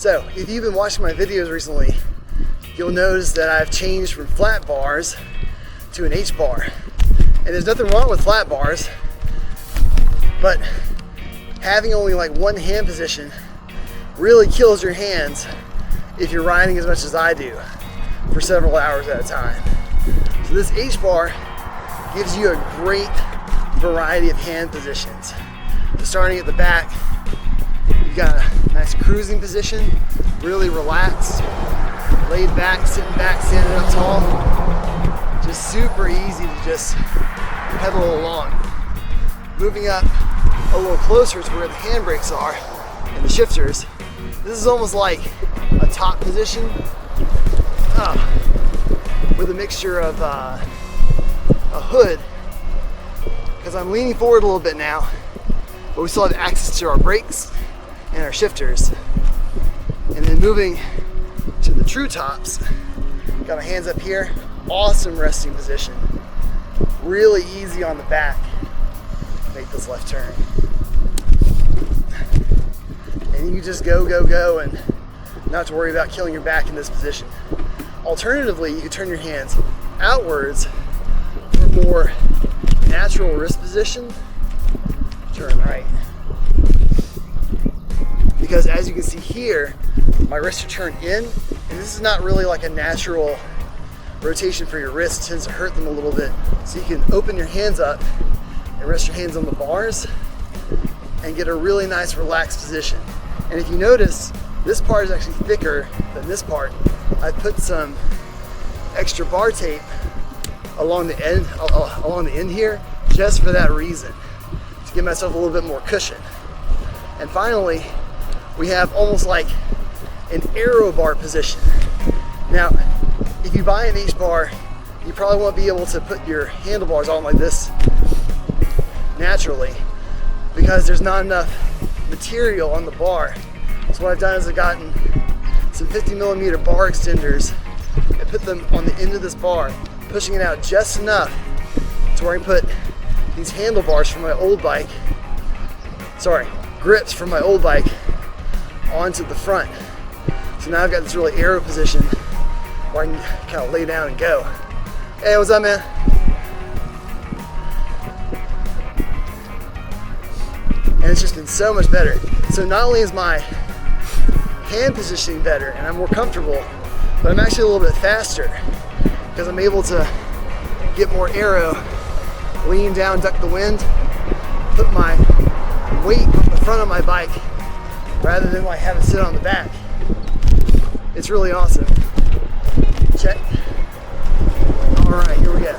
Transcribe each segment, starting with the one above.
So if you've been watching my videos recently, you'll notice that I've changed from flat bars to an H bar. And there's nothing wrong with flat bars, but having only like one hand position really kills your hands if you're riding as much as I do for several hours at a time. So this H bar gives you a great variety of hand positions. So starting at the back, you've got a nice cruising position, really relaxed, laid back, sitting back, standing up tall. Just super easy to just pedal along. Moving up a little closer to where the handbrakes are and the shifters, this is almost like a top position with a mixture of a hood, because I'm leaning forward a little bit now, but we still have access to our brakes and our shifters. And then moving to the true tops, got my hands up here, awesome resting position, really easy on the back. Make this left turn. And you just go, and not have to worry about killing your back in this position. Alternatively, you can turn your hands outwards for more natural wrist position. Turn right. Because as you can see here, my wrists are turned in, and this is not really like a natural rotation for your wrists. It tends to hurt them a little bit. So you can open your hands up and rest your hands on the bars and get a really nice relaxed position. And if you notice, this part is actually thicker than this part. I put some extra bar tape along the end here, just for that reason, to give myself a little bit more cushion. And finally, we have almost like an aero bar position. Now, if you buy an H bar, you probably won't be able to put your handlebars on like this naturally, because there's not enough material on the bar. So what I've done is I've gotten some 50mm bar extenders and put them on the end of this bar, pushing it out just enough to where I can put these handlebars from my old bike, grips from my old bike onto the front. So now I've got this really aero position where I can kind of lay down and go. Hey, what's up, man? And it's just been so much better. So not only is my hand positioning better and I'm more comfortable, but I'm actually a little bit faster because I'm able to get more aero, lean down, duck the wind, put my weight on the front of my bike rather than like have it sit on the back. It's really awesome. Check. All right, here we go.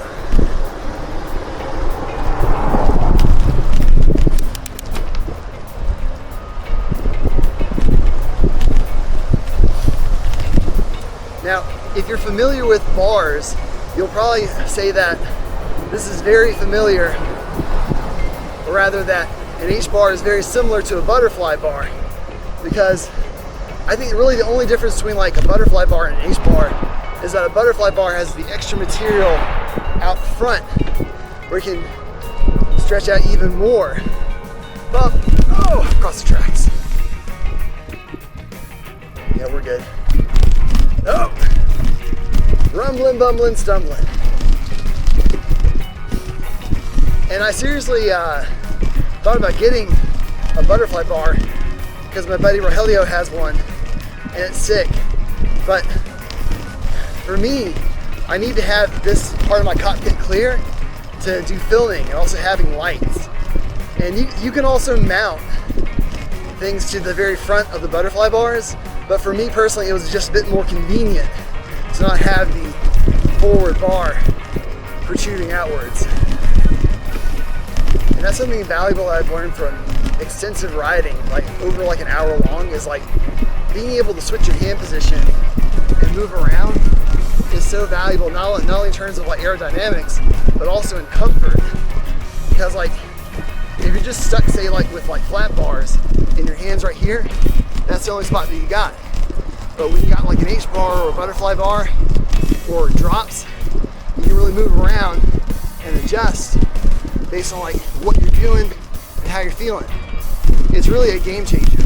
Now, if you're familiar with bars, you'll probably say that this is very familiar, or rather that an H bar is very similar to a butterfly bar, because I think really the only difference between like a butterfly bar and an H bar is that a butterfly bar has the extra material out front where you can stretch out even more. Bump, across the tracks. Yeah, we're good. Oh, rumbling, bumbling, stumbling. And I seriously thought about getting a butterfly bar because my buddy Rogelio has one and it's sick. But for me, I need to have this part of my cockpit clear to do filming and also having lights. And you can also mount things to the very front of the butterfly bars, but for me personally, it was just a bit more convenient to not have the forward bar protruding outwards. And that's something valuable I've learned from extensive riding, like over like an hour long, is like being able to switch your hand position and move around is so valuable, not only in terms of like aerodynamics, but also in comfort. Because like, if you're just stuck, say like with like flat bars and your hands right here, that's the only spot that you got. But when you got like an H bar or a butterfly bar or drops, you can really move around and adjust based on like what you're doing and how you're feeling. It's really a game changer.